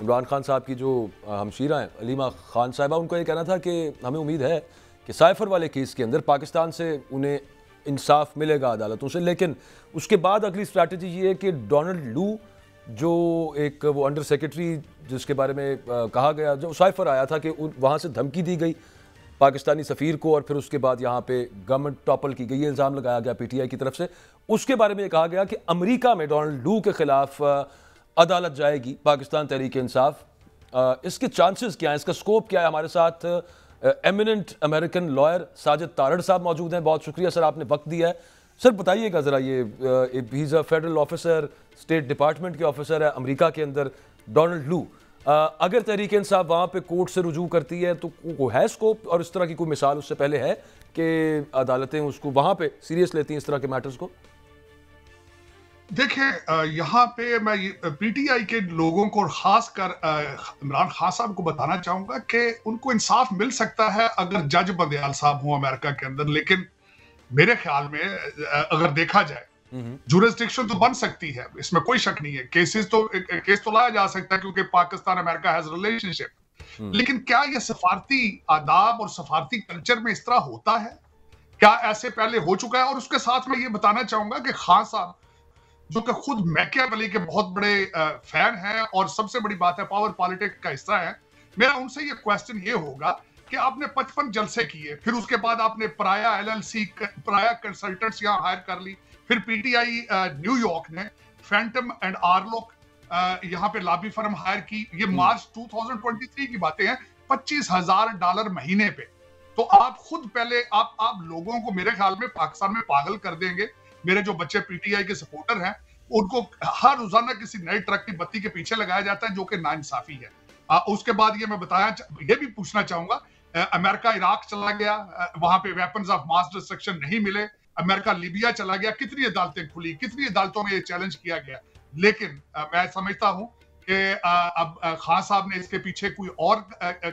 इमरान खान साहब की जो हमशीरा हैं अलीमा खान साहिबा, उनको ये कहना था कि हमें उम्मीद है कि साइफर वाले केस के अंदर पाकिस्तान से उन्हें इंसाफ मिलेगा अदालतों से। लेकिन उसके बाद अगली स्ट्रैटेजी ये है कि डोनाल्ड लू जो एक वो अंडर सेक्रेटरी जिसके बारे में कहा गया, जो साइफर आया था कि वहाँ से धमकी दी गई पाकिस्तानी सफ़ीर को और फिर उसके बाद यहाँ पे गवर्नमेंट टॉपल की गई, इल्ज़ाम लगाया गया पीटीआई की तरफ से। उसके बारे में ये कहा गया कि अमेरिका में डोनाल्ड लू के खिलाफ अदालत जाएगी पाकिस्तान तहरीक इंसाफ। इसके चांसेस क्या हैं, इसका स्कोप क्या है? हमारे साथ eminent American lawyer Sajid Tarar साहब मौजूद हैं। बहुत शुक्रिया सर, आपने वक्त दिया है। सर बताइएगा ज़रा, ये he is a federal officer, state department के ऑफिसर है अमेरिका के अंदर डोनाल्ड लू। अगर तहरीक इंसाफ वहाँ पे कोर्ट से रुजू करती है तो वो है स्कोप, और इस तरह की कोई मिसाल उससे पहले है कि अदालतें उसको वहाँ पे सीरियस लेती हैं इस तरह के मैटर्स को? देखिए, यहाँ पे मैं पीटीआई के लोगों को और खासकर इमरान खान साहब को बताना चाहूंगा कि उनको इंसाफ मिल सकता है अगर जज बंदयाल साहब हो अमेरिका के अंदर। लेकिन मेरे ख्याल में अगर देखा जाए, जुरिस्डिक्शन तो बन सकती है, इसमें कोई शक नहीं है। केस तो लाया जा सकता है क्योंकि पाकिस्तान अमेरिका हैज रिलेशनशिप। लेकिन क्या ये सफारती आदाब और सफारती कल्चर में इस तरह होता है? क्या ऐसे पहले हो चुका है? और उसके साथ मैं ये बताना चाहूंगा कि खान साहब जो कि खुद मैकियावेली के बहुत बड़े फैन हैं और सबसे बड़ी बात है पावर पॉलिटिक्स का हिस्सा है, मेरा उनसे ये क्वेश्चन ये होगा कि आपने 55 जलसे किए, फिर उसके बाद आपने पराया एलएलसी, पराया कंसल्टेंट्स यहाँ हायर कर ली, फिर पीटीआई न्यूयॉर्क ने फैंटम एंड आर्लोक यहाँ पे लॉबी फर्म हायर की। ये मार्च 2023 की बातें हैं, $25,000 महीने पे। तो आप खुद पहले आप लोगों को मेरे ख्याल में पाकिस्तान में पागल कर देंगे। मेरे जो बच्चे पीटीआई के सपोर्टर हैं, उनको हर रोजाना किसी नए ट्रक की बत्ती के पीछे लगाया जाता है, जो कि नाइंसाफी है। उसके बाद ये मैं ये भी पूछना चाहूंगा, अमेरिका इराक चला गया, वहां पे वेपन्स ऑफ मास डिस्ट्रक्शन नहीं मिले। अमेरिका लीबिया चला गया, कितनी अदालतें खुली, कितनी अदालतों में ये चैलेंज किया गया। लेकिन मैं समझता हूं कि अब खान साहब ने इसके पीछे कोई और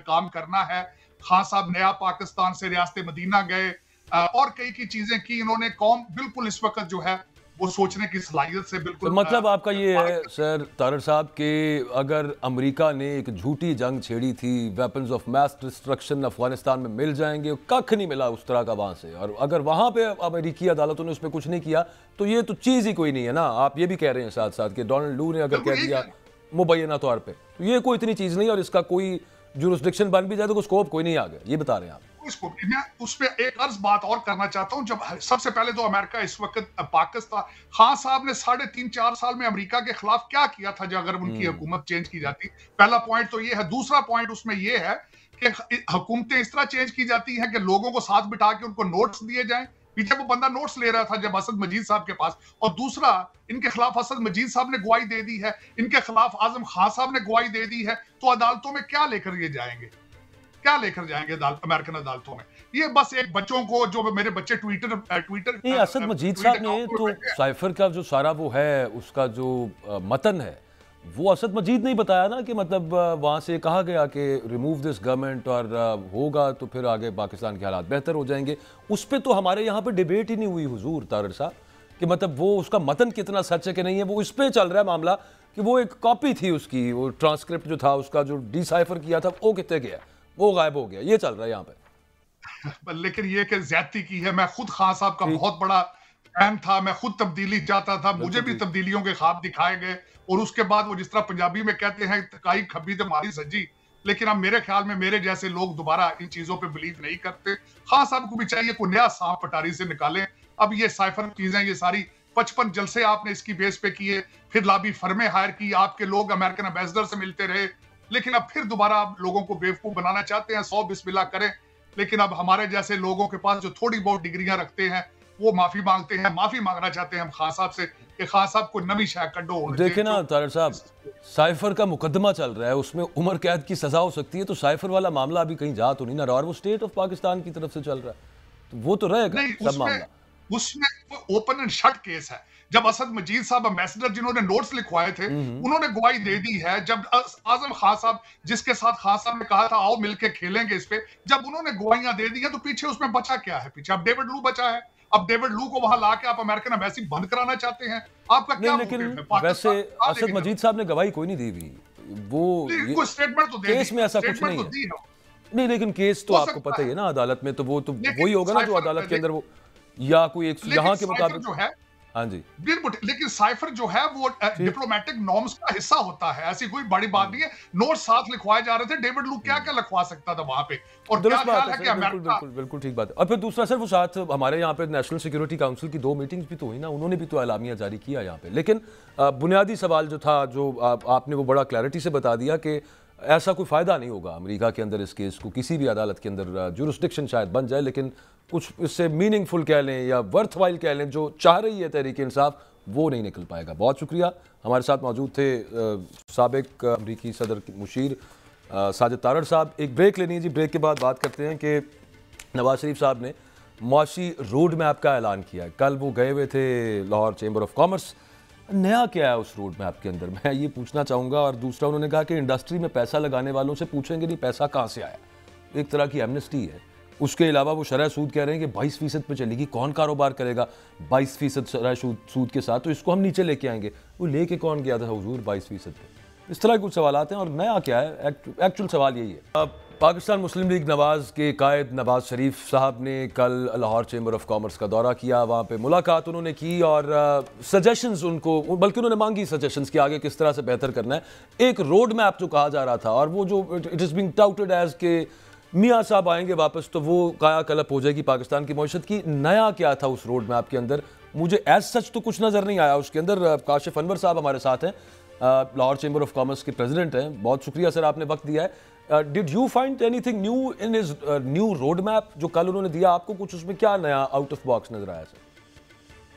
काम करना है। खान साहब नया पाकिस्तान से रियासत मदीना गए और कई की चीजें की इन्होंने। कौम बिल्कुल इस वक्त जो है वो सोचने की सलाहियत से बिल्कुल। तो मतलब आपका ये है सर तारड़ साहब कि अगर अमेरिका ने एक झूठी जंग छेड़ी थी, weapons of mass destruction Afghanistan में मिल जाएंगे, कख नहीं मिला उस तरह का वहां से, और अगर वहां पे अमेरिकी अदालतों ने उस पर कुछ नहीं किया तो ये तो चीज ही कोई नहीं है ना। आप ये भी कह रहे हैं साथ साथ कि डोनाल्ड लू ने अगर कह दिया मुबैना तौर पर तो ये कोई इतनी चीज नहीं, और इसका कोई जुरिस्डिक्शन बन भी जाए तो कोई स्कोप कोई नहीं आ गया, ये बता रहे हैं आप? मैं उस पर एक अर्ज बात और करना चाहता हूं। जब सबसे पहले तो अमेरिका इस वक्त पाकिस्तान, खान साहब ने 3.5-4 साल में अमेरिका के खिलाफ क्या किया था जो अगर उनकी हुकूमत चेंज की जाती? पहला पॉइंट तो ये है। दूसरा पॉइंट उसमें ये है कि हुकूमतें इस तरह चेंज की जाती हैं कि लोगों को साथ बिठा के उनको नोट्स दिए जाएं। पीछे वो बंदा नोट्स ले रहा था जब असद मजीद साहब के पास। और दूसरा, इनके खिलाफ असद मजीद साहब ने गवाही दे दी है, इनके खिलाफ आजम खान साहब ने गवाही दे दी है। तो अदालतों में क्या लेकर ये जाएंगे, क्या लेकर जाएंगे अमेरिकन अदालतों में? ये बस एक बच्चों को, जो मेरे बच्चे ट्विटर नहीं, असद मजीद साहब ने तो साइफर का जो सारा वो है उसका जो मतन है वो असद मजीद ने ही बताया ना कि मतलब वहाँ से कहा गया कि रिमूव दिस गवर्नमेंट और होगा तो फिर आगे पाकिस्तान के हालात बेहतर हो जाएंगे। उस पर तो हमारे यहाँ पे डिबेट ही नहीं हुई हुजूर तारड़ साहब कि मतलब वो उसका मतन कितना सच है कि नहीं है। वो इस पर चल रहा है मामला कि वो एक कॉपी थी उसकी, वो ट्रांसक्रिप्ट जो था उसका जो डिसाइफर किया था वो कितने गया, वो गायब हो गया, ये चल रहा है यहाँ पे। लेकिन ये कि ज्यादती की है। मैं खुद खान साहब का बहुत बड़ा फैन था, मैं खुद तब्दीली चाहता था, मुझे भी तब्दीलियों के ख्वाब दिखाए गए। और उसके बाद वो जिस तरह पंजाबी में कहते हैं काई खब्बी तो मारी सज्जी, लेकिन अब मेरे ख्याल में मेरे जैसे लोग दोबारा इन चीजों पे बिलीव नहीं करते। खान साहब को भी चाहिए कोई नया सांप पटारी से निकालें। अब ये साइफर चीजें, ये सारी 55 जलसे आपने इसकी बेस पे किए, फिर लॉबी फर्में हायर की, आपके लोग अमेरिकन एम्बेसडर से मिलते रहे, लेकिन अब फिर दोबारा आप लोगों को बेवकूफ बनाना चाहते हैं। 100 बिस्मिल्लाह करें, लेकिन अब हमारे जैसे लोगों के पास जो थोड़ी बहुत डिग्रियां रखते हैं वो माफी मांगते हैं। माफी मांगना चाहते हैं हम खान साहब से कि खान साहब को नवी शायद कड्डो होने। देखिए ना तारड़ साहब, साइफर का मुकदमा चल रहा है, उसमें उम्र कैद की सजा हो सकती है, तो साइफर वाला मामला अभी कहीं जा तो नहीं ना रहा, और वो स्टेट ऑफ पाकिस्तान की तरफ से चल रहा है, तो वो तो रहेगा सब मामला। उसमें ओपन एंड शट केस है। जब असद मजीद साहब एम्बेसडर जिन्होंने नोट्स लिखवाए थे उन्होंने गवाही दे दी है। जब आजम खान साहब, जिसके साथ खान साहब ने कहा था आओ मिलके खेलेंगे इस पे, जब उन्होंने गवाहियां दे दी है तो पीछे उसमें बचा क्या है? पीछे अब डेविड लू बचा है। अब डेविड लू को वहां लाके आप अमेरिकन एम्बेसी बंद कराना चाहते हैं? आपका क्या? लेकिन वैसे असद मजीद साहब ने गवाही कोई नहीं दी हुई, वो कोई स्टेटमेंट तो दे केस में ऐसा कुछ नहीं है। नहीं, लेकिन केस तो आपको पता ही है ना, अदालत में तो वो तो वही होगा ना जो अदालत के अंदर वो, या कोई एक यहाँ के मुताबिक जो है। हाँ जी, लेकिन साइफर जो है वो डिप्लोमेटिक नॉर्म्स का हिस्सा होता है, ऐसी कोई बड़ी बात नहीं है। नोट साथ लिखवाए जा रहे थे, डेविड लुक क्या क्या लिखवा सकता था वहां पे, और क्या ख्याल है कि अमेरिका। बिल्कुल ठीक बात है। और फिर दूसरा सर, वो साथ हमारे यहाँ पे नेशनल सिक्योरिटी काउंसिल की 2 मीटिंग्स भी तो हुई ना, उन्होंने भी तो एलामिया जारी किया यहाँ पे। लेकिन बुनियादी सवाल जो था, जो आपने वो बड़ा क्लैरिटी से बता दिया कि ऐसा कोई फ़ायदा नहीं होगा अमेरिका के अंदर इस केस को, किसी भी अदालत के अंदर जुरिस्डिक्शन शायद बन जाए, लेकिन कुछ इससे मीनिंगफुल कह लें या वर्थ वाइल कह लें जो चाह रही है तहरीक इंसाफ, वो नहीं निकल पाएगा। बहुत शुक्रिया। हमारे साथ मौजूद थे साबिक अमरीकी सदर मुशीर साजिद तारड़ साहब। एक ब्रेक लेनी है जी, ब्रेक के बाद बात करते हैं कि नवाज शरीफ साहब ने मुआशी रोड मैप का ऐलान किया है। कल वो गए हुए थे लाहौर चैम्बर ऑफ कॉमर्स, नया क्या है उस रोड मैप के अंदर, मैं ये पूछना चाहूँगा। और दूसरा, उन्होंने कहा कि इंडस्ट्री में पैसा लगाने वालों से पूछेंगे नहीं पैसा कहाँ से आया, एक तरह की एमनेस्टी है। उसके अलावा वो शरह सूद कह रहे हैं कि 22% पे चलेगी, कौन कारोबार करेगा 22% शरह सूद के साथ, तो इसको हम नीचे लेके आएंगे। वो लेके कौन गया था हुजूर 22% पे? इस तरह के कुछ सवाल आते हैं, और नया क्या है, एक्चुअल सवाल यही है। अब पाकिस्तान मुस्लिम लीग नवाज के कायद नवाज शरीफ साहब ने कल लाहौर चैम्बर ऑफ कॉमर्स का दौरा किया, वहाँ पे मुलाकात उन्होंने की और सजेशंस उनको, बल्कि उन्होंने मांगी सजेशंस कि आगे किस तरह से बेहतर करना है। एक रोड मैप जो कहा जा रहा था, और वो जो it is being touted as के मियाँ साहब आएंगे वापस तो वो कायाकल्प हो जाएगी पाकिस्तान की मईशत की। नया क्या था उस रोड मैप के अंदर? मुझे एज सच तो कुछ नज़र नहीं आया उसके अंदर। काशिफ अनवर साहब हमारे साथ हैं, लाहौर चैम्बर ऑफ कॉमर्स के प्रेसिडेंट हैं। बहुत शुक्रिया सर, आपने वक्त दिया है। Did you find anything new in his new road map जो कल उन्होंने दिया आपको? कुछ उसमें क्या नया आउट ऑफ बॉक्स नजर आया सर?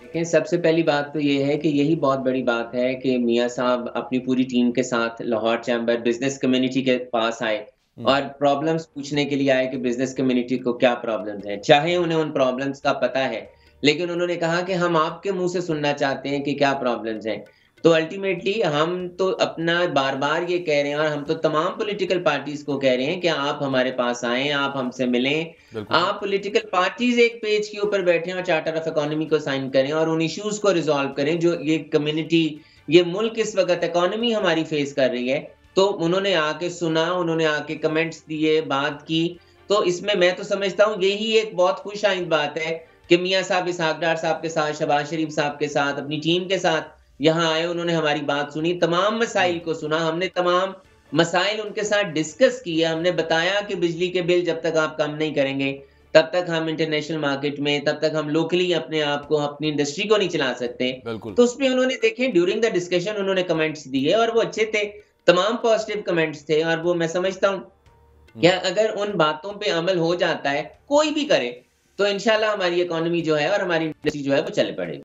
देखिए, सबसे पहली बात तो ये है कि यही बहुत बड़ी बात है कि मियाँ साहब अपनी पूरी टीम के साथ लाहौर चैम्बर बिजनेस कम्युनिटी के पास आए और प्रॉब्लम्स पूछने के लिए आए कि बिजनेस कम्युनिटी को क्या प्रॉब्लम्स हैं। चाहे उन्हें उन प्रॉब्लम्स का पता है, लेकिन उन्होंने कहा कि हम आपके मुंह से सुनना चाहते हैं कि क्या प्रॉब्लम्स हैं। तो अल्टीमेटली हम तो अपना बार-बार ये कह रहे हैं, और हम तो तमाम पॉलिटिकल पार्टीज को कह रहे हैं कि आप हमारे पास आएँ, आप हमसे मिलें। आप पॉलिटिकल पार्टीज एक पेज के ऊपर बैठें और चार्टर ऑफ इकोनॉमी को साइन करें और उन इश्यूज को रिजॉल्व करें जो ये कम्युनिटी, ये मुल्क इस वक्त इकोनॉमी हमारी फेस कर रही है। तो उन्होंने आके सुना, उन्होंने आके कमेंट्स दिए, बात की। तो इसमें मैं तो समझता हूँ यही एक बहुत खुशआइंद बात है कि मियाँ साहब इसहाक डार साहब के साथ, शहबाज शरीफ साहब के साथ, अपनी टीम के साथ यहाँ आए, उन्होंने हमारी बात सुनी, तमाम मसाइल को सुना। हमने तमाम मसाइल उनके साथ डिस्कस किए। हमने बताया कि बिजली के बिल जब तक आप कम नहीं करेंगे तब तक हम इंटरनेशनल मार्केट में, तब तक हम लोकली अपने आप को, अपनी इंडस्ट्री को नहीं चला सकते। तो उसमें उन्होंने देखे, ड्यूरिंग द डिस्कशन उन्होंने कमेंट्स दिए और वो अच्छे थे, तमाम पॉजिटिव कमेंट्स थे। और वो मैं समझता हूँ कि अगर उन बातों पे अमल हो जाता है, कोई भी करे, तो इंशाल्लाह हमारी इकोनॉमी जो है और हमारी इंडस्ट्री जो है वो चल पड़ेगी।